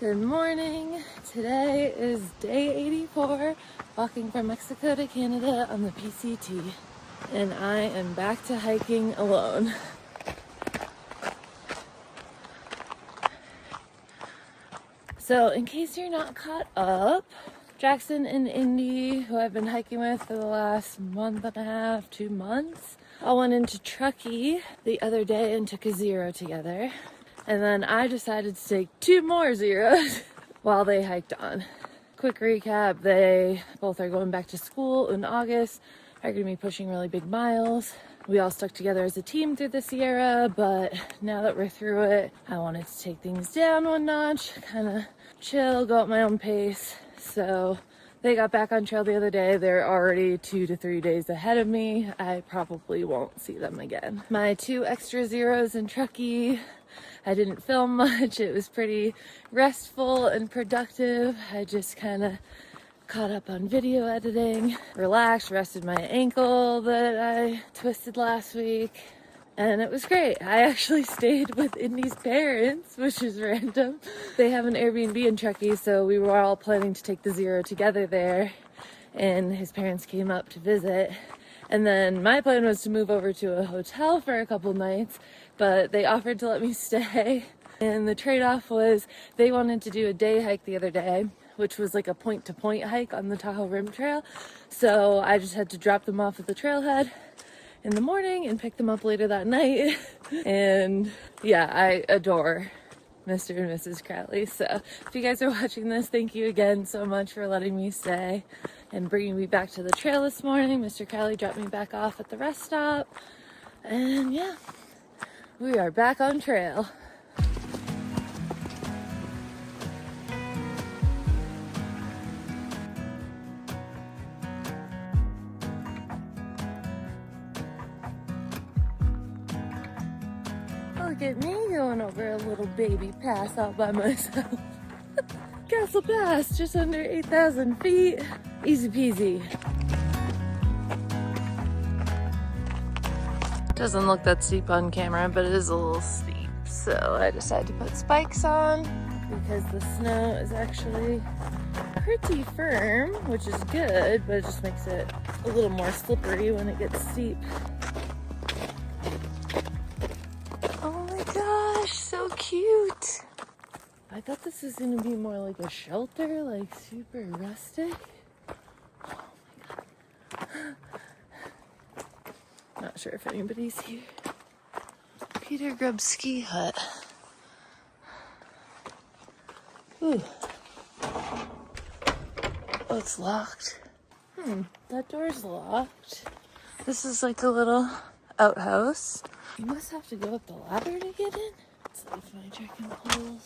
Good morning. Today is day 84, walking from Mexico to Canada on the PCT. And I am back to hiking alone. So in case you're not caught up, Jackson and Indy, who I've been hiking with for the last month and a half, 2 months, all went into Truckee the other day and took a zero together. And then I decided to take 2 more zeros while they hiked on. Quick recap, they both are going back to school in August, are going to be pushing really big miles. We all stuck together as a team through the Sierra, but now that we're through it, I wanted to take things down 1 notch, kind of chill, go at my own pace. So they got back on trail the other day. They're already 2 to 3 days ahead of me. I probably won't see them again. My 2 extra zeros in Truckee, I didn't film much. It was pretty restful and productive. I just kind of caught up on video editing, relaxed, rested my ankle that I twisted last week, and it was great. I actually stayed with Indy's parents, which is random. They have an Airbnb in Truckee, so we were all planning to take the zero together there, and his parents came up to visit. And then my plan was to move over to a hotel for a couple nights, but they offered to let me stay. And the trade-off was they wanted to do a day hike the other day, which was like a point-to-point hike on the Tahoe Rim Trail. So I just had to drop them off at the trailhead in the morning and pick them up later that night. And yeah, I adore Mr. and Mrs. Crowley. So if you guys are watching this, thank you again so much for letting me stay and bringing me back to the trail this morning. Mr. Crowley dropped me back off at the rest stop. And yeah, we are back on trail. Look at me going over a little baby pass all by myself. Castle Pass, just under 8,000 feet. Easy peasy. Doesn't look that steep on camera, but it is a little steep. So I decided to put spikes on because the snow is actually pretty firm, which is good, but it just makes it a little more slippery when it gets steep. Oh my gosh, so cute. I thought this was gonna be more like a shelter, like super rustic. Oh my god. Not sure if anybody's here. Peter Grubb's ski hut. Ooh. Oh, it's locked. That door's locked. This is like a little outhouse. You must have to go up the ladder to get in. Let's leave my trekking poles.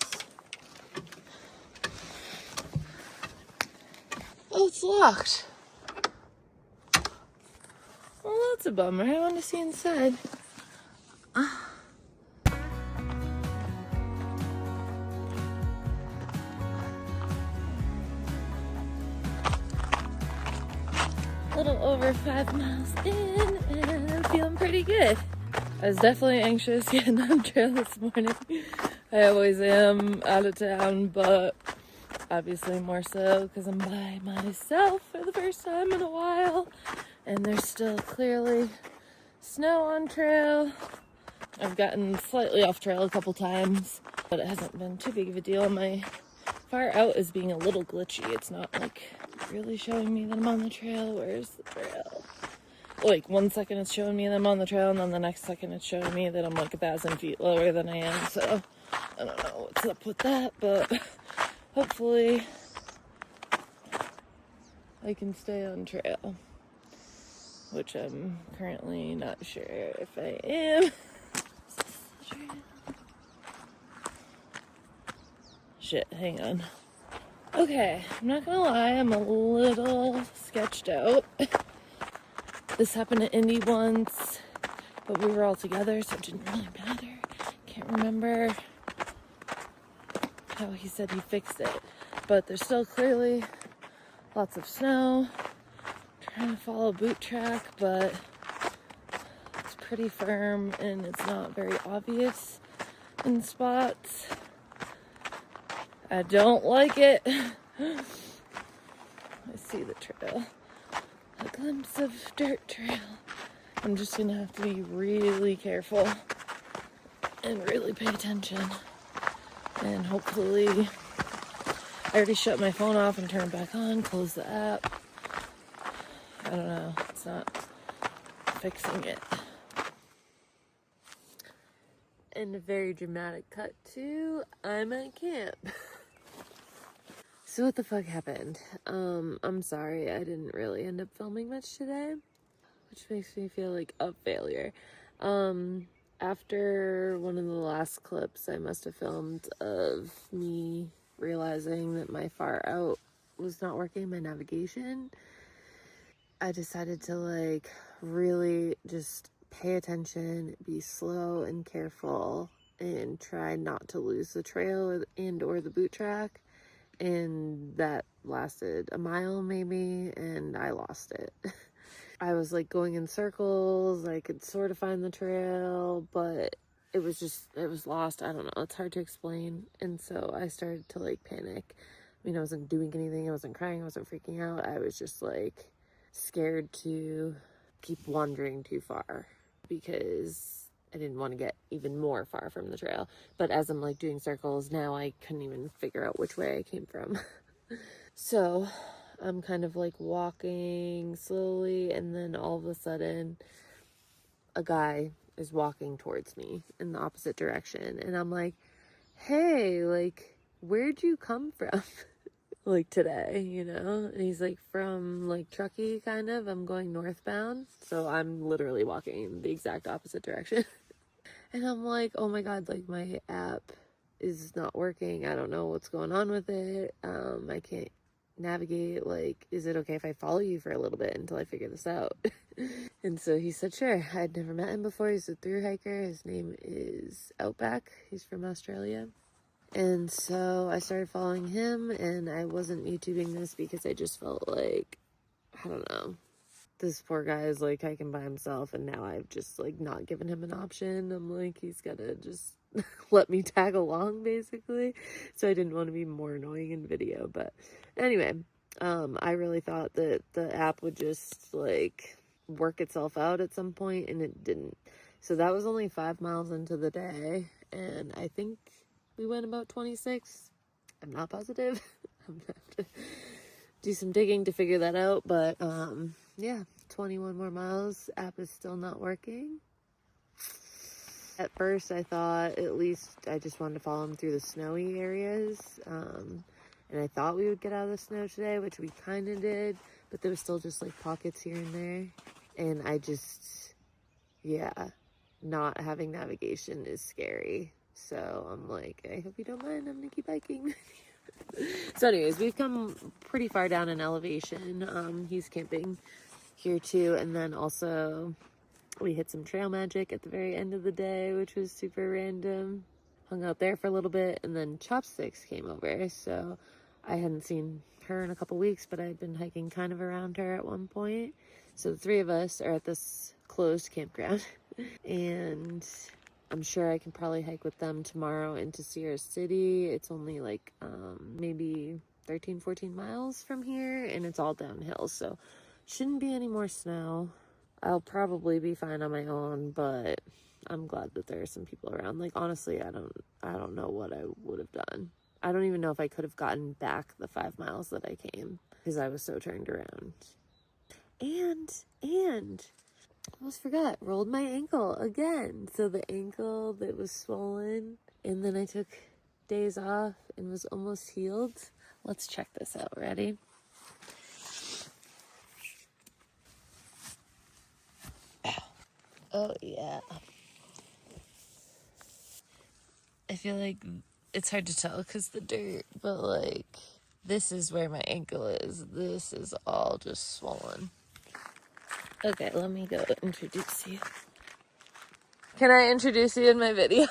Oh, it's locked. Well, that's a bummer. I want to see inside. A little over 5 miles in, and I'm feeling pretty good. I was definitely anxious getting on trail this morning. I always am out of town, but obviously more so because I'm by myself for the first time in a while. And there's still clearly snow on trail. I've gotten slightly off trail a couple times, but it hasn't been too big of a deal. My far out is being a little glitchy. It's not like really showing me that I'm on the trail. Where's the trail? Like 1 second it's showing me that I'm on the trail, and then the next second it's showing me that I'm like 1,000 feet lower than I am. So I don't know what's up with that, but hopefully I can stay on trail, which I'm currently not sure if I am. Shit, hang on. Okay, I'm not gonna lie, I'm a little sketched out. This happened to Indy once, but we were all together, so it didn't really matter. Can't remember how he said he fixed it, but there's still clearly lots of snow. Trying to follow boot track, but it's pretty firm and it's not very obvious in spots. I don't like it. I see the trail. A glimpse of dirt trail. I'm just gonna have to be really careful and really pay attention. And hopefully, I already shut my phone off and turned it back on, closed the app. I don't know, it's not fixing it. And a very dramatic cut to, I'm at camp. So what the fuck happened? I'm sorry, I didn't really end up filming much today, which makes me feel like a failure. After one of the last clips I must have filmed of me realizing that my far out was not working, my navigation, I decided to like really just pay attention, be slow and careful, and try not to lose the trail or the boot track. And that lasted a mile maybe, and I lost it. I was like going in circles. I could sort of find the trail, but it was lost. I don't know. It's hard to explain. And so I started to like panic. I mean, I wasn't doing anything. I wasn't crying. I wasn't freaking out. I was just like scared to keep wandering too far because I didn't want to get even more far from the trail. But as I'm like doing circles now, I couldn't even figure out which way I came from. So I'm kind of like walking slowly, and then all of a sudden a guy is walking towards me in the opposite direction, and I'm like, hey, like, where'd you come from? Like today, you know? And he's like, from like Truckee, kind of. I'm going northbound, so I'm literally walking in the exact opposite direction. And I'm like, oh my god, like my app is not working. I don't know what's going on with it. I can't navigate. Like, is it okay if I follow you for a little bit until I figure this out? And so he said, sure. I'd never met him before. He's a thru hiker. His name is Outback. He's from Australia. And so I started following him, and I wasn't YouTubing this because I just felt like, I don't know, this poor guy is like hiking by himself, and now I've just like not given him an option. I'm like, he's gotta just let me tag along basically. So I didn't want to be more annoying in video, but anyway, I really thought that the app would just like work itself out at some point, and it didn't. So that was only 5 miles into the day, and I think we went about 26. I'm not positive. I'm gonna have to do some digging to figure that out, but yeah, 21 more miles. App is still not working. At first I thought at least I just wanted to follow him through the snowy areas, and I thought we would get out of the snow today, which we kind of did, but there was still just like pockets here and there, and I just, yeah, not having navigation is scary. So I'm like, I hope you don't mind, I'm gonna keep hiking. So anyways, we've come pretty far down in elevation. He's camping here too, and then also we hit some trail magic at the very end of the day, which was super random. Hung out there for a little bit, and then Chopsticks came over. So I hadn't seen her in a couple weeks, but I had been hiking kind of around her at one point. So the three of us are at this closed campground, and I'm sure I can probably hike with them tomorrow into Sierra City. It's only like maybe 13, 14 miles from here, and it's all downhill, so shouldn't be any more snow. I'll probably be fine on my own, but I'm glad that there are some people around. Like, honestly, I don't know what I would have done. I don't even know if I could have gotten back the 5 miles that I came, because I was so turned around. And almost forgot, rolled my ankle again. So the ankle that was swollen, and then I took days off and was almost healed. Let's check this out. Ready? Oh yeah. I feel like it's hard to tell because the dirt, but like this is where my ankle is. This is all just swollen. Okay, let me go introduce you. Can I introduce you in my video?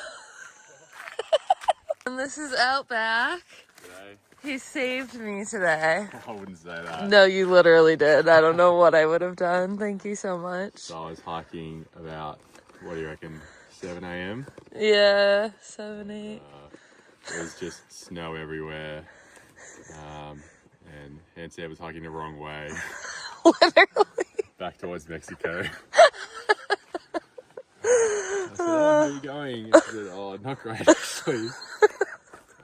And this is Outback. Today? He saved me today. I wouldn't say that. No, you literally did. I don't know what I would have done. Thank you so much. So I was hiking about, what do you reckon, 7 a.m.? Yeah, 7, 8. It was just snow everywhere. And Hansel was hiking the wrong way. Literally. Back towards Mexico. I said, oh, how are you going? She said, oh, not great actually.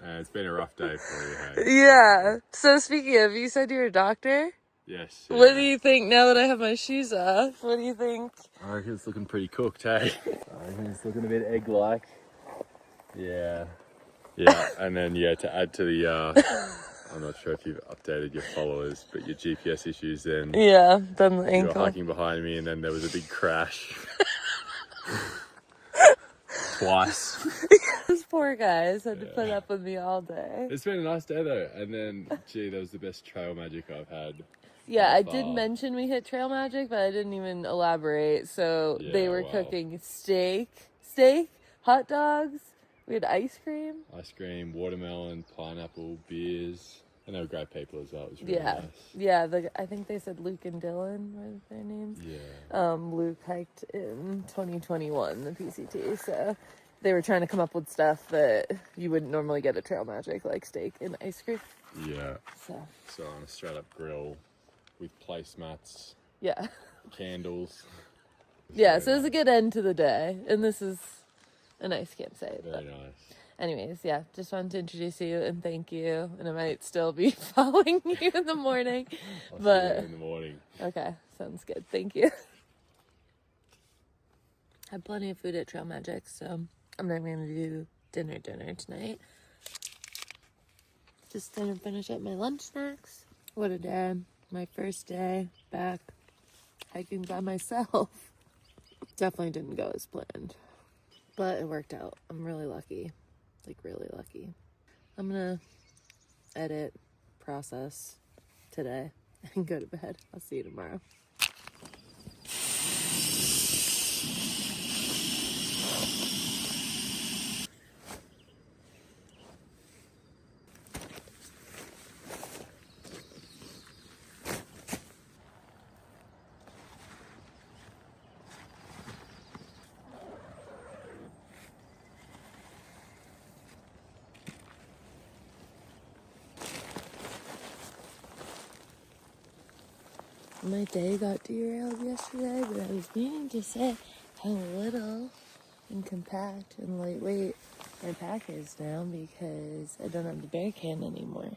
It's been a rough day for you, hey? Yeah. So speaking of, you said you're a doctor? Yes. What do you think now that I have my shoes off? What do you think? I reckon it's looking pretty cooked, hey? I reckon it's looking a bit egg-like. Yeah. Yeah, and then, to add to the, I'm not sure if you've updated your followers, but your GPS issues then. Yeah, done the You ankle. were hiking behind me and then there was a big crash. Twice. Those poor guys had to put up with me all day. It's been a nice day though, and then, gee, that was the best trail magic I've had. Yeah, I did mention we hit Trail Magic, but I didn't even elaborate. So they were cooking steak, hot dogs. We had ice cream. Ice cream, watermelon, pineapple, beers. And they were great people as well. It was really nice. Yeah. I think they said Luke and Dylan were their names. Yeah. Luke hiked in 2021, the PCT. So they were trying to come up with stuff that you wouldn't normally get at Trail Magic, like steak and ice cream. Yeah. So on a straight up grill with placemats. Yeah. Candles. Yeah, so it was a good end to the day. And this is a nice campsite. Very nice. Anyways, yeah, just wanted to introduce you and thank you. And I might still be following you in the morning. I'll but see you in the morning. Okay, sounds good. Thank you. Had plenty of food at Trail Magic, so I'm not going to do dinner tonight. Just gonna finish up my lunch snacks. What a day. My first day back hiking by myself. Definitely didn't go as planned, but it worked out. I'm really lucky. Like, really lucky. I'm gonna edit, process today, and go to bed. I'll see you tomorrow. My day got derailed yesterday, but I was meaning to say how little and compact and lightweight my pack is now because I don't have the bear can anymore.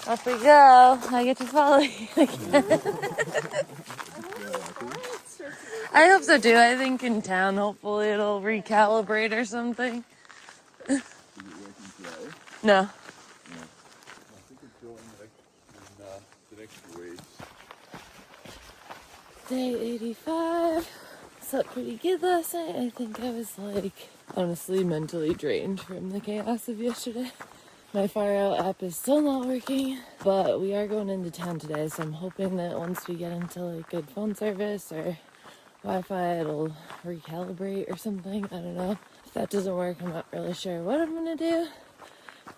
Off we go. I get to follow you again. I hope so too. I think in town, hopefully it'll recalibrate or something. Is it working today? No. I think it's going in the next few weeks. Day 85. Slept pretty good last night. I think I was honestly mentally drained from the chaos of yesterday. My Far Out app is still not working, but we are going into town today, so I'm hoping that once we get into good phone service or Wi-Fi, it'll recalibrate or something. I don't know. If that doesn't work, I'm not really sure what I'm gonna do.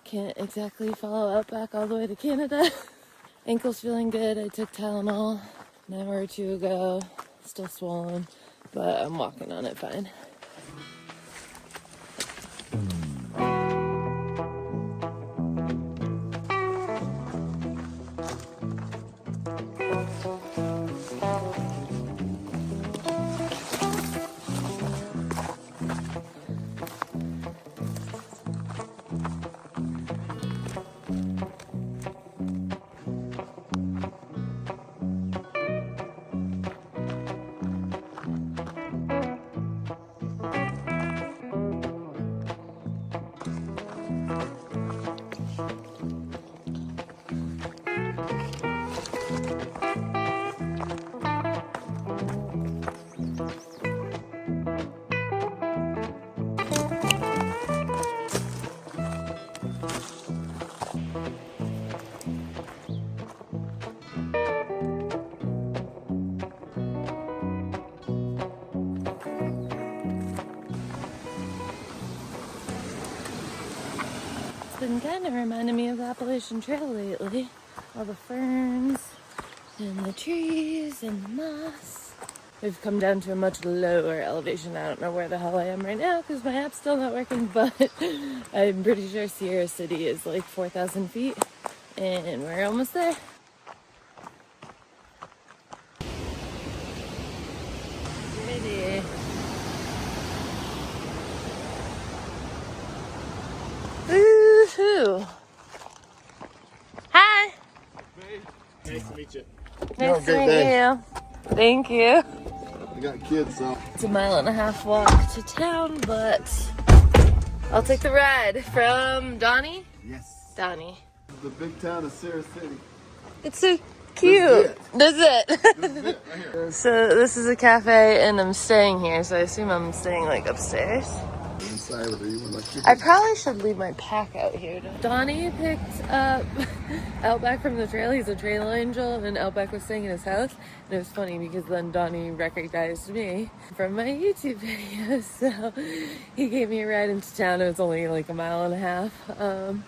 Can't exactly follow Outback all the way to Canada. Ankle's feeling good. I took Tylenol an hour or two ago. Still swollen, but I'm walking on it fine. Been kind of reminding me of the Appalachian Trail lately. All the ferns and the trees and the moss. we've come down to a much lower elevation. I don't know where the hell I am right now because my app's still not working, but I'm pretty sure Sierra City is like 4,000 feet, and we're almost there. Pretty. Woohoo! Hi! Nice to meet you. Nice to meet you. Thank you. I got kids, so. It's a 1.5 mile walk to town, but I'll take the ride from Donnie. Yes. Donnie. The big town of Sierra City. It's so cute. This is it. Right here. So this is a cafe, and I'm staying here, so I assume I'm staying like upstairs. Inside with you when I probably should leave my pack out here. Donnie picked up Outback from the trail. He's a trail angel, and Outback was staying in his house. And it was funny because then Donnie recognized me from my YouTube videos. So he gave me a ride into town. It was only like 1.5 miles.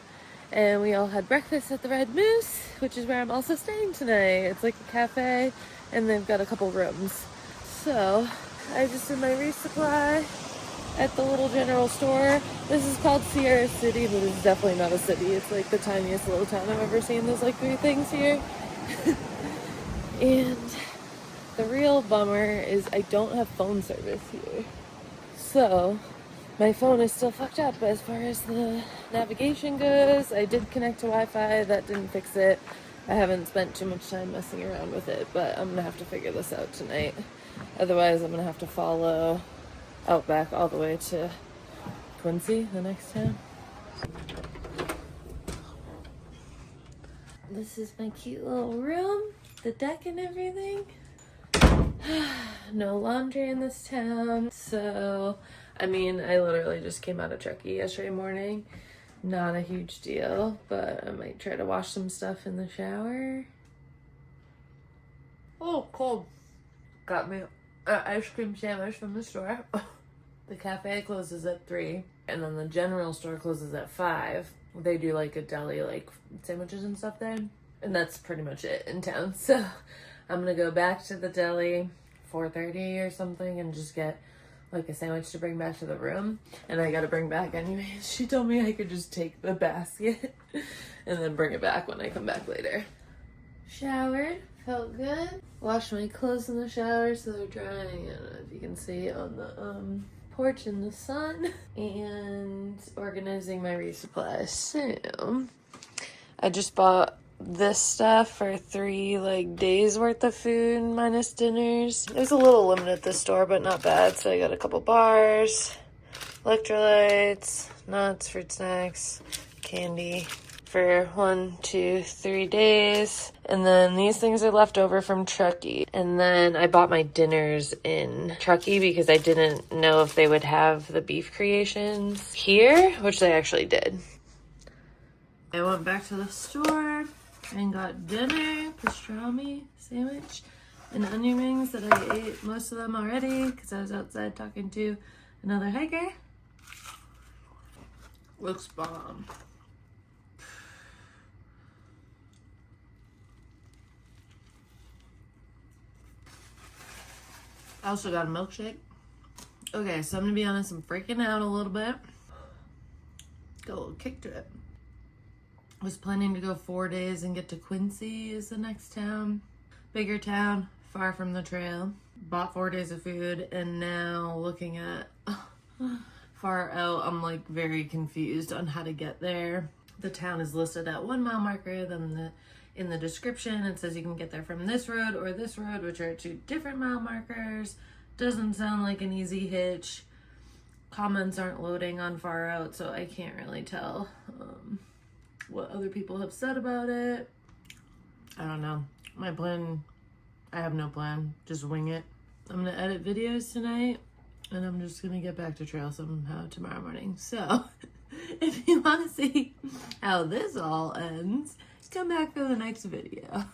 And we all had breakfast at the Red Moose, which is where I'm also staying tonight. It's like a cafe, and they've got a couple rooms. So I just did my resupply at the little general store. This is called Sierra City, but it's definitely not a city. It's like the tiniest little town I've ever seen. There's like 3 things here. And the real bummer is I don't have phone service here. So my phone is still fucked up as far as the navigation goes. I did connect to Wi-Fi. That didn't fix it. I haven't spent too much time messing around with it, but I'm gonna have to figure this out tonight. Otherwise, I'm gonna have to follow Outback all the way to Quincy, the next town. This is my cute little room, the deck and everything. No laundry in this town. So, I mean, I literally just came out of Truckee yesterday morning. Not a huge deal, but I might try to wash some stuff in the shower. Oh, cold. Got me an ice cream sandwich from the store. The cafe closes at 3, and then the general store closes at 5. They do like a deli, like sandwiches and stuff there, and that's pretty much it in town. So I'm gonna go back to the deli 4:30 or something and just get like a sandwich to bring back to the room, and I gotta bring back anyways. She told me I could just take the basket and then bring it back when I come back later. Showered, felt good. Washed my clothes in the shower so they're drying. I don't know if you can see on the porch in the sun. And organizing my resupply. So I just bought this stuff for 3 like days worth of food minus dinners. It was a little limited at the store, but not bad. So I got a couple bars, electrolytes, nuts, fruit snacks, candy for 1, 2, 3 days. And then these things are left over from Truckee. And then I bought my dinners in Truckee because I didn't know if they would have the beef creations here, which they actually did. I went back to the store and got dinner, pastrami sandwich, and onion rings that I ate most of them already because I was outside talking to another hiker. Looks bomb. I also got a milkshake. Okay, so I'm gonna be honest, I'm freaking out a little bit. Got a little kick to it. Was planning to go 4 days and get to Quincy is the next town. Bigger town, far from the trail. Bought 4 days of food, and now looking at far out, I'm like very confused on how to get there. The town is listed at 1 mile marker, then in the description it says you can get there from this road or this road, which are 2 different mile markers. Doesn't sound like an easy hitch. Comments aren't loading on far out, so I can't really tell what other people have said about it. I don't know. My plan, I have no plan. Just wing it. I'm gonna edit videos tonight, and I'm just gonna get back to trail somehow tomorrow morning. So if you want to see how this all ends, come back for the next video.